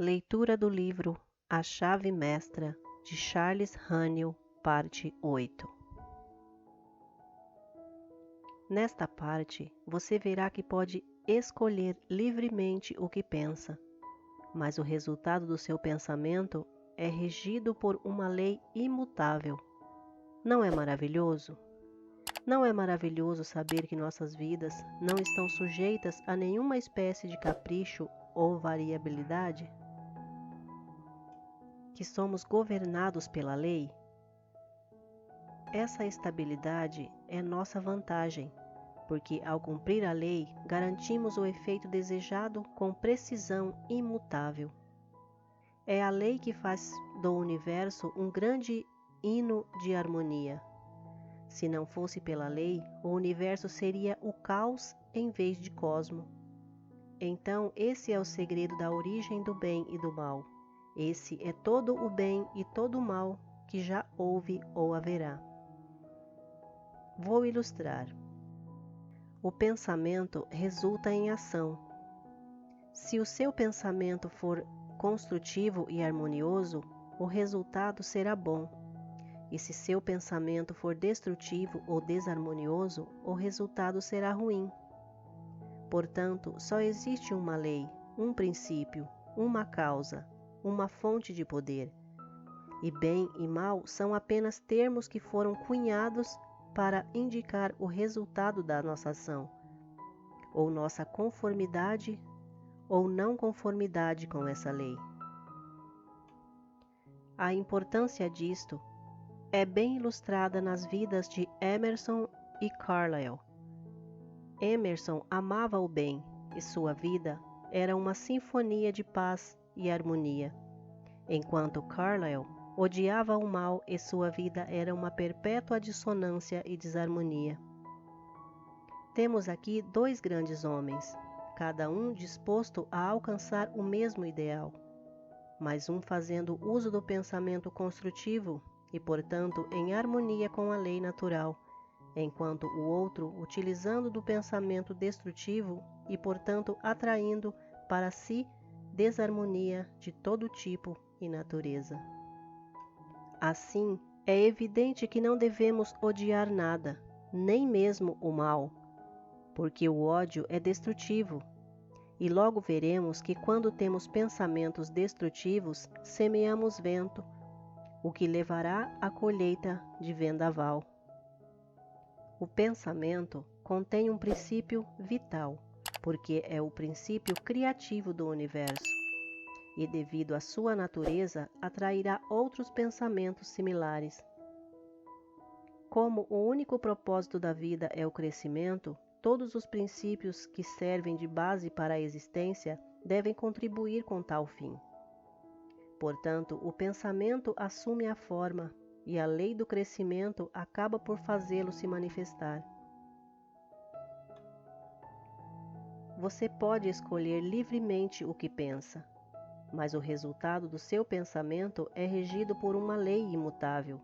Leitura do livro A Chave Mestra, de Charles Haniel, parte 8. Nesta parte, você verá que pode escolher livremente o que pensa, mas o resultado do seu pensamento é regido por uma lei imutável. Não é maravilhoso? Não é maravilhoso saber que nossas vidas não estão sujeitas a nenhuma espécie de capricho ou variabilidade? Que somos governados pela lei? Essa estabilidade é nossa vantagem, porque ao cumprir a lei, garantimos o efeito desejado com precisão imutável. É a lei que faz do universo um grande hino de harmonia. Se não fosse pela lei, o universo seria o caos em vez de cosmo. Então, esse é o segredo da origem do bem e do mal. Esse é todo o bem e todo o mal que já houve ou haverá. Vou ilustrar. O pensamento resulta em ação. Se o seu pensamento for construtivo e harmonioso, o resultado será bom. E se seu pensamento for destrutivo ou desarmonioso, o resultado será ruim. Portanto, só existe uma lei, um princípio, uma causa, uma fonte de poder. E bem e mal são apenas termos que foram cunhados para indicar o resultado da nossa ação, ou nossa conformidade ou não conformidade com essa lei. A importância disto é bem ilustrada nas vidas de Emerson e Carlyle. Emerson amava o bem e sua vida era uma sinfonia de paz e harmonia, enquanto Carlyle odiava o mal e sua vida era uma perpétua dissonância e desarmonia. Temos aqui dois grandes homens, cada um disposto a alcançar o mesmo ideal, mas um fazendo uso do pensamento construtivo e, portanto, em harmonia com a lei natural, enquanto o outro utilizando do pensamento destrutivo e, portanto, atraindo para si desarmonia de todo tipo e natureza. Assim, é evidente que não devemos odiar nada, nem mesmo o mal, porque o ódio é destrutivo. E logo veremos que quando temos pensamentos destrutivos, semeamos vento, o que levará à colheita de vendaval. O pensamento contém um princípio vital, porque é o princípio criativo do universo, e devido à sua natureza, atrairá outros pensamentos similares. Como o único propósito da vida é o crescimento, todos os princípios que servem de base para a existência devem contribuir com tal fim. Portanto, o pensamento assume a forma e a lei do crescimento acaba por fazê-lo se manifestar. Você pode escolher livremente o que pensa, mas o resultado do seu pensamento é regido por uma lei imutável.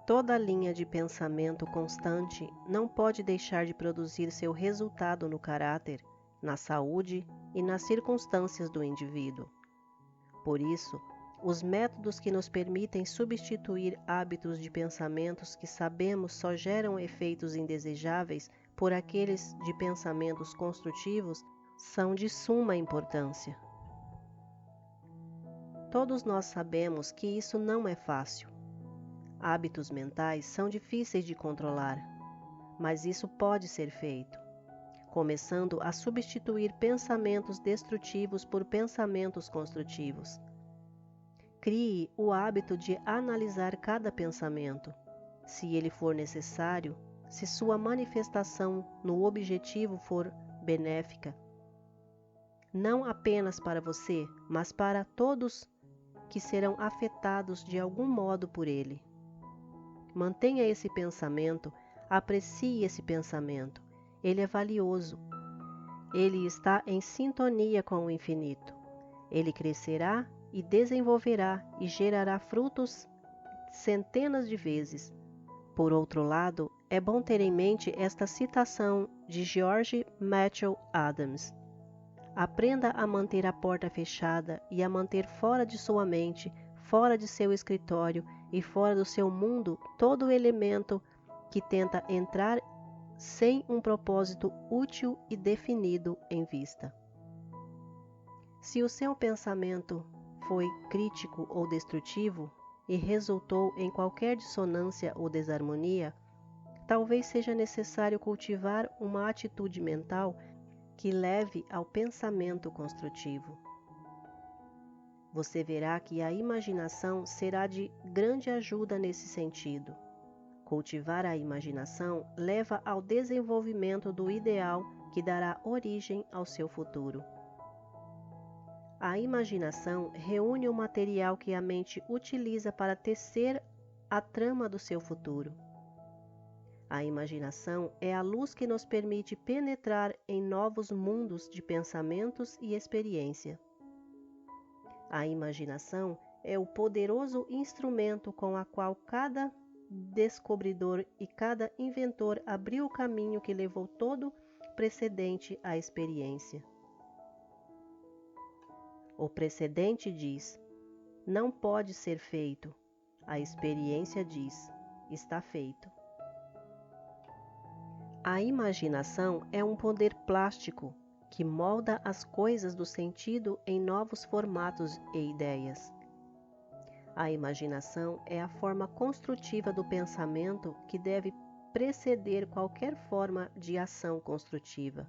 Toda linha de pensamento constante não pode deixar de produzir seu resultado no caráter, na saúde e nas circunstâncias do indivíduo. Por isso, os métodos que nos permitem substituir hábitos de pensamentos que sabemos só geram efeitos indesejáveis por aqueles de pensamentos construtivos são de suma importância. Todos nós sabemos que isso não é fácil. Hábitos mentais são difíceis de controlar, mas isso pode ser feito, começando a substituir pensamentos destrutivos por pensamentos construtivos. Crie o hábito de analisar cada pensamento, se ele for necessário, se sua manifestação no objetivo for benéfica, não apenas para você, mas para todos que serão afetados de algum modo por ele. Mantenha esse pensamento, aprecie esse pensamento. Ele é valioso. Ele está em sintonia com o infinito. Ele crescerá e desenvolverá e gerará frutos centenas de vezes. Por outro lado, é bom ter em mente esta citação de George Matthew Adams. Aprenda a manter a porta fechada e a manter fora de sua mente, fora de seu escritório e fora do seu mundo todo elemento que tenta entrar sem um propósito útil e definido em vista. Se o seu pensamento foi crítico ou destrutivo e resultou em qualquer dissonância ou desarmonia, talvez seja necessário cultivar uma atitude mental que leve ao pensamento construtivo. Você verá que a imaginação será de grande ajuda nesse sentido. Cultivar a imaginação leva ao desenvolvimento do ideal que dará origem ao seu futuro. A imaginação reúne o material que a mente utiliza para tecer a trama do seu futuro. A imaginação é a luz que nos permite penetrar em novos mundos de pensamentos e experiência. A imaginação é o poderoso instrumento com a qual cada descobridor e cada inventor abriu o caminho que levou todo precedente à experiência. O precedente diz, não pode ser feito. A experiência diz, está feito. A imaginação é um poder plástico que molda as coisas do sentido em novos formatos e ideias. A imaginação é a forma construtiva do pensamento que deve preceder qualquer forma de ação construtiva.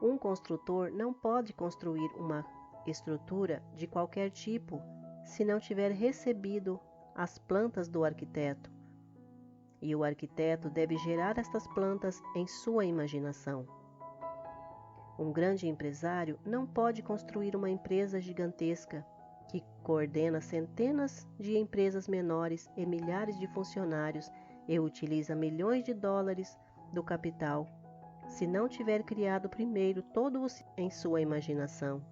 Um construtor não pode construir uma estrutura de qualquer tipo se não tiver recebido as plantas do arquiteto. E o arquiteto deve gerar estas plantas em sua imaginação. Um grande empresário não pode construir uma empresa gigantesca que coordena centenas de empresas menores e milhares de funcionários e utiliza milhões de dólares do capital, se não tiver criado primeiro todo o em sua imaginação.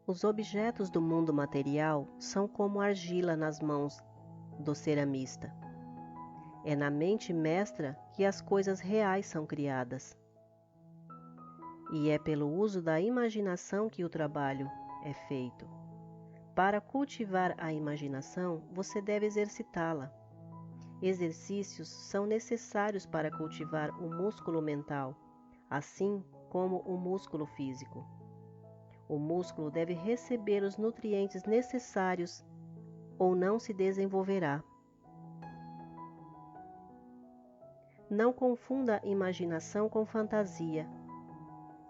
Os objetos do mundo material são como argila nas mãos do ceramista. É na mente mestra que as coisas reais são criadas. E é pelo uso da imaginação que o trabalho é feito. Para cultivar a imaginação, você deve exercitá-la. Exercícios são necessários para cultivar o músculo mental, assim como o músculo físico. O músculo deve receber os nutrientes necessários ou não se desenvolverá. Não confunda imaginação com fantasia,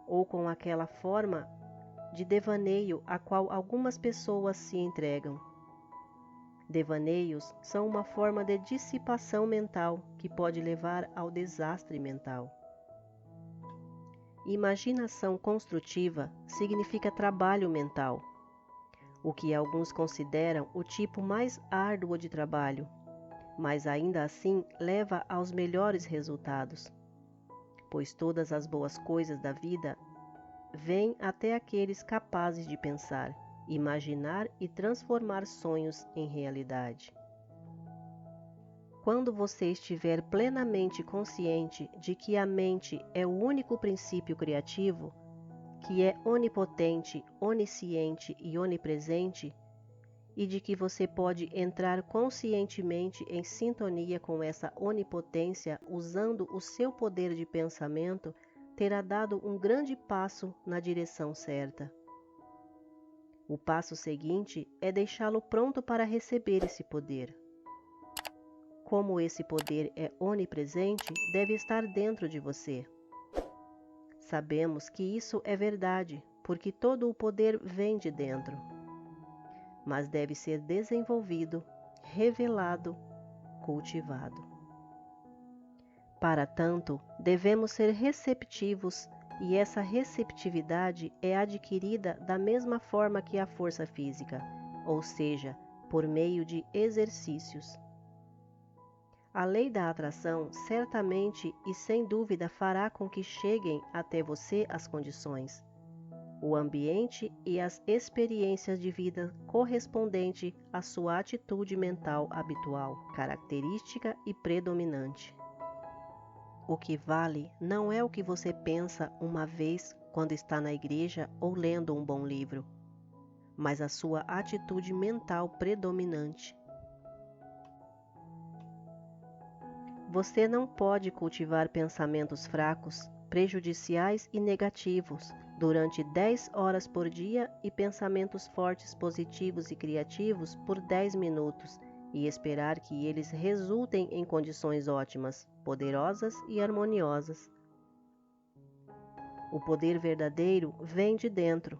ou com aquela forma de devaneio a qual algumas pessoas se entregam. Devaneios são uma forma de dissipação mental que pode levar ao desastre mental. Imaginação construtiva significa trabalho mental, o que alguns consideram o tipo mais árduo de trabalho, mas ainda assim leva aos melhores resultados, pois todas as boas coisas da vida vêm até aqueles capazes de pensar, imaginar e transformar sonhos em realidade. Quando você estiver plenamente consciente de que a mente é o único princípio criativo, que é onipotente, onisciente e onipresente, e de que você pode entrar conscientemente em sintonia com essa onipotência usando o seu poder de pensamento, terá dado um grande passo na direção certa. O passo seguinte é deixá-lo pronto para receber esse poder. Como esse poder é onipresente, deve estar dentro de você. Sabemos que isso é verdade, porque todo o poder vem de dentro, mas deve ser desenvolvido, revelado, cultivado. Para tanto, devemos ser receptivos, e essa receptividade é adquirida da mesma forma que a força física, ou seja, por meio de exercícios. A lei da atração certamente e sem dúvida fará com que cheguem até você as condições, o ambiente e as experiências de vida correspondente à sua atitude mental habitual, característica e predominante. O que vale não é o que você pensa uma vez quando está na igreja ou lendo um bom livro, mas a sua atitude mental predominante. Você não pode cultivar pensamentos fracos, prejudiciais e negativos durante 10 horas por dia e pensamentos fortes, positivos e criativos por 10 minutos e esperar que eles resultem em condições ótimas, poderosas e harmoniosas. O poder verdadeiro vem de dentro.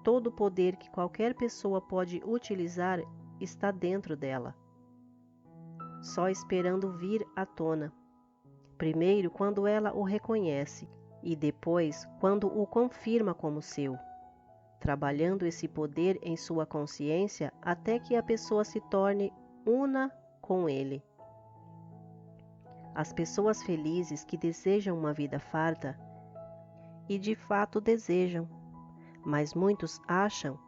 Todo o poder que qualquer pessoa pode utilizar está dentro dela, só esperando vir à tona. Primeiro, quando ela o reconhece, e depois, quando o confirma como seu, trabalhando esse poder em sua consciência até que a pessoa se torne una com ele. As pessoas felizes que desejam uma vida farta, e de fato desejam, mas muitos acham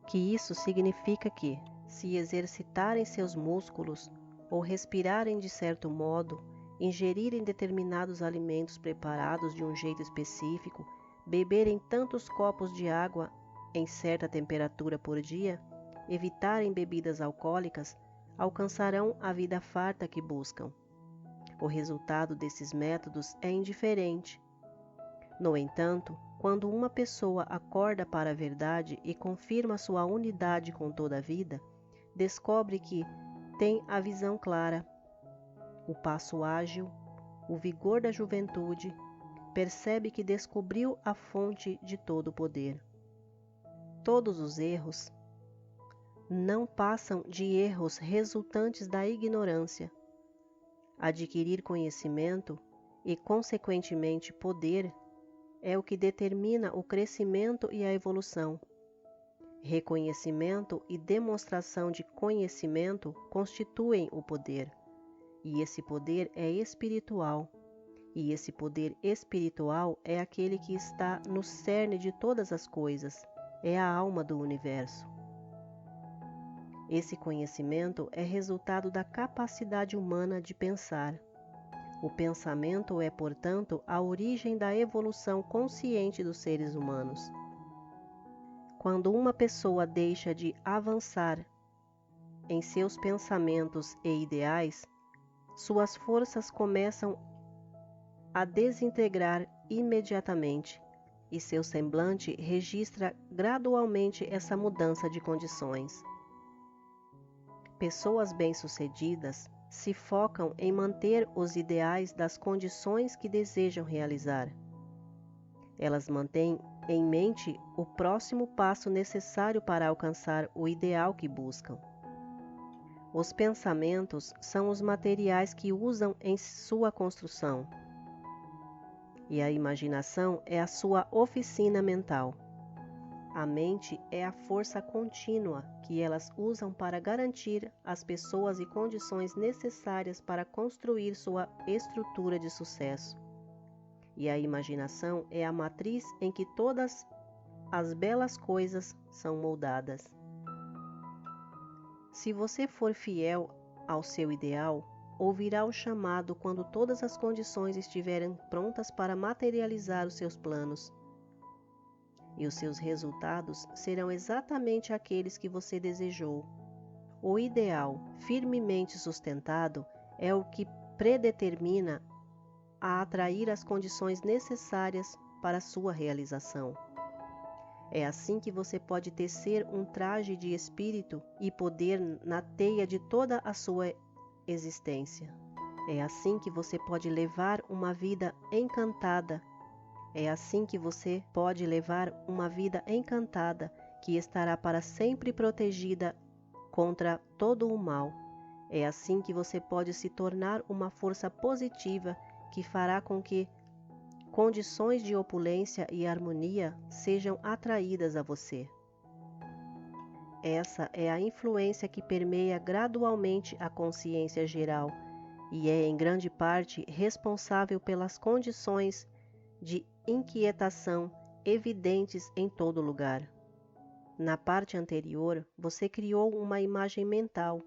que isso significa que, se exercitarem seus músculos ou respirarem de certo modo, ingerirem determinados alimentos preparados de um jeito específico, beberem tantos copos de água em certa temperatura por dia, evitarem bebidas alcoólicas, alcançarão a vida farta que buscam. O resultado desses métodos é indiferente. No entanto, quando uma pessoa acorda para a verdade e confirma sua unidade com toda a vida, descobre que tem a visão clara, o passo ágil, o vigor da juventude, percebe que descobriu a fonte de todo o poder. Todos os erros não passam de erros resultantes da ignorância. Adquirir conhecimento e, consequentemente, poder é o que determina o crescimento e a evolução. Reconhecimento e demonstração de conhecimento constituem o poder. E esse poder é espiritual. E esse poder espiritual é aquele que está no cerne de todas as coisas, é a alma do universo. Esse conhecimento é resultado da capacidade humana de pensar. O pensamento é, portanto, a origem da evolução consciente dos seres humanos. Quando uma pessoa deixa de avançar em seus pensamentos e ideais, suas forças começam a desintegrar imediatamente, e seu semblante registra gradualmente essa mudança de condições. Pessoas bem-sucedidas se focam em manter os ideais das condições que desejam realizar. Elas mantêm em mente o próximo passo necessário para alcançar o ideal que buscam. Os pensamentos são os materiais que usam em sua construção, e a imaginação é a sua oficina mental. A mente é a força contínua que elas usam para garantir as pessoas e condições necessárias para construir sua estrutura de sucesso. E a imaginação é a matriz em que todas as belas coisas são moldadas. Se você for fiel ao seu ideal, ouvirá o chamado quando todas as condições estiverem prontas para materializar os seus planos. E os seus resultados serão exatamente aqueles que você desejou. O ideal, firmemente sustentado, é o que predetermina a atrair as condições necessárias para sua realização. É assim que você pode tecer um traje de espírito e poder na teia de toda a sua existência. É assim que você pode levar uma vida encantada. É assim que você pode levar uma vida encantada que estará para sempre protegida contra todo o mal. É assim que você pode se tornar uma força positiva que fará com que condições de opulência e harmonia sejam atraídas a você. Essa é a influência que permeia gradualmente a consciência geral e é em grande parte responsável pelas condições de inquietação evidentes em todo lugar. Na parte anterior, você criou uma imagem mental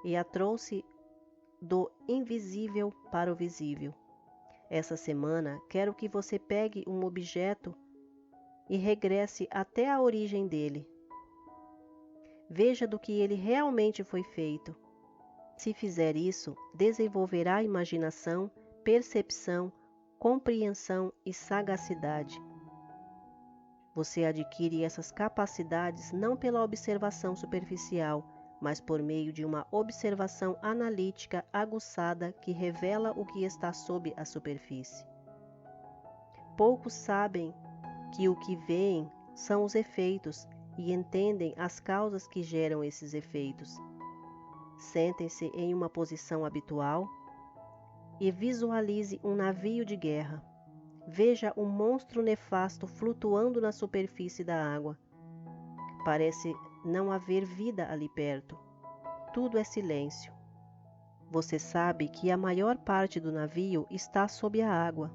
e a trouxe do invisível para o visível. Essa semana, quero que você pegue um objeto e regresse até a origem dele. Veja do que ele realmente foi feito. Se fizer isso, desenvolverá imaginação, percepção, compreensão e sagacidade. Você adquire essas capacidades não pela observação superficial, mas por meio de uma observação analítica aguçada que revela o que está sob a superfície. Poucos sabem que o que veem são os efeitos e entendem as causas que geram esses efeitos. Sentem-se em uma posição habitual e visualize um navio de guerra. Veja um monstro nefasto flutuando na superfície da água. Parece não haver vida ali perto. Tudo é silêncio. Você sabe que a maior parte do navio está sob a água,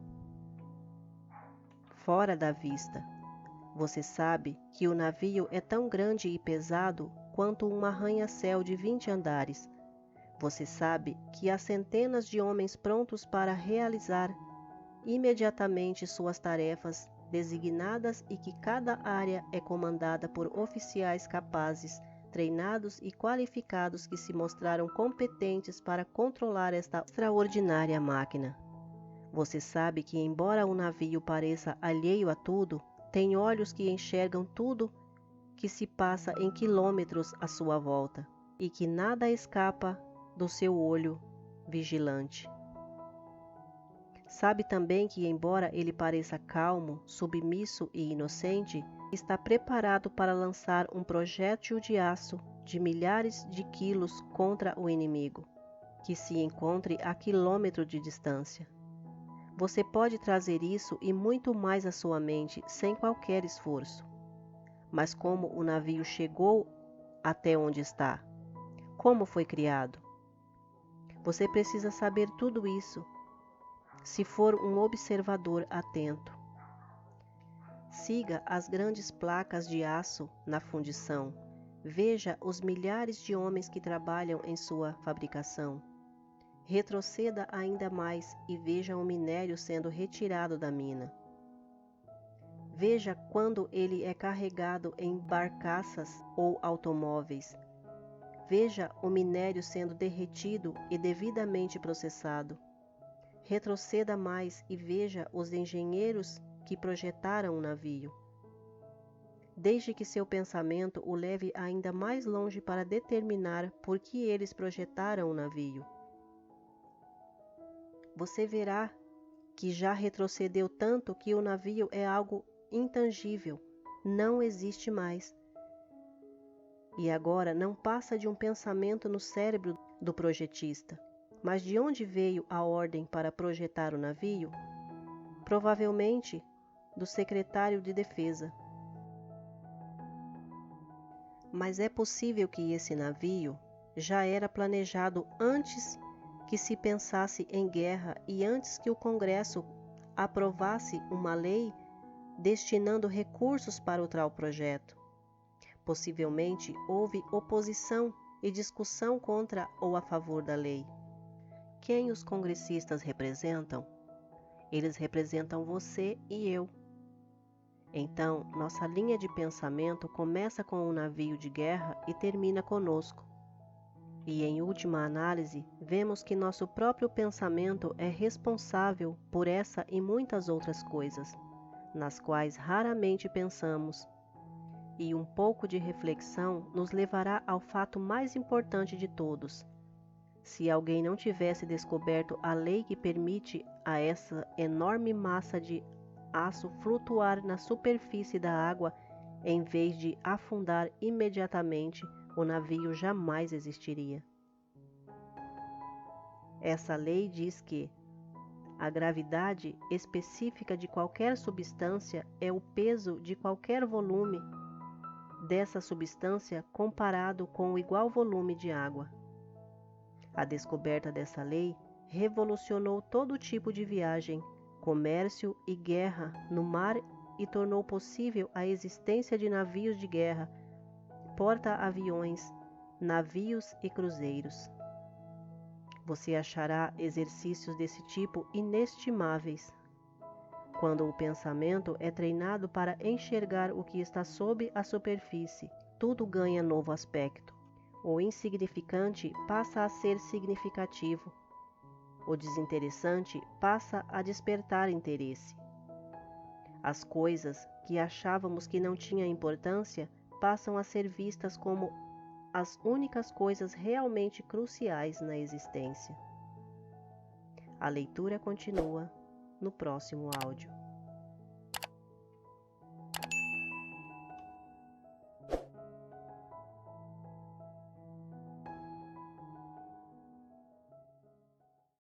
fora da vista. Você sabe que o navio é tão grande e pesado quanto um arranha-céu de 20 andares. Você sabe que há centenas de homens prontos para realizar imediatamente suas tarefas designadas e que cada área é comandada por oficiais capazes, treinados e qualificados que se mostraram competentes para controlar esta extraordinária máquina. Você sabe que, embora o navio pareça alheio a tudo, tem olhos que enxergam tudo que se passa em quilômetros à sua volta, e que nada escapa do seu olho vigilante. Sabe também que, embora ele pareça calmo, submisso e inocente, está preparado para lançar um projétil de aço de milhares de quilos contra o inimigo, que se encontre a quilômetro de distância. Você pode trazer isso e muito mais à sua mente sem qualquer esforço. Mas como o navio chegou até onde está? Como foi criado? Você precisa saber tudo isso, se for um observador atento. Siga as grandes placas de aço na fundição. Veja os milhares de homens que trabalham em sua fabricação. Retroceda ainda mais e veja o minério sendo retirado da mina. Veja quando ele é carregado em barcaças ou automóveis. Veja o minério sendo derretido e devidamente processado. Retroceda mais e veja os engenheiros que projetaram o navio. Desde que seu pensamento o leve ainda mais longe para determinar por que eles projetaram o navio. Você verá que já retrocedeu tanto que o navio é algo intangível, não existe mais. E agora não passa de um pensamento no cérebro do projetista. Mas de onde veio a ordem para projetar o navio? Provavelmente do secretário de Defesa. Mas é possível que esse navio já era planejado antes que se pensasse em guerra e antes que o Congresso aprovasse uma lei destinando recursos para o tal projeto. Possivelmente houve oposição e discussão contra ou a favor da lei. Quem os congressistas representam? Eles representam você e eu. Então, nossa linha de pensamento começa com um navio de guerra e termina conosco. E, em última análise, vemos que nosso próprio pensamento é responsável por essa e muitas outras coisas, nas quais raramente pensamos. E um pouco de reflexão nos levará ao fato mais importante de todos. Se alguém não tivesse descoberto a lei que permite a essa enorme massa de aço flutuar na superfície da água em vez de afundar imediatamente, o navio jamais existiria. Essa lei diz que a gravidade específica de qualquer substância é o peso de qualquer volume dessa substância comparado com o igual volume de água. A descoberta dessa lei revolucionou todo tipo de viagem, comércio e guerra no mar e tornou possível a existência de navios de guerra, porta-aviões, navios e cruzeiros. Você achará exercícios desse tipo inestimáveis. Quando o pensamento é treinado para enxergar o que está sob a superfície, tudo ganha novo aspecto. O insignificante passa a ser significativo. O desinteressante passa a despertar interesse. As coisas que achávamos que não tinham importância passam a ser vistas como as únicas coisas realmente cruciais na existência. A leitura continua no próximo áudio.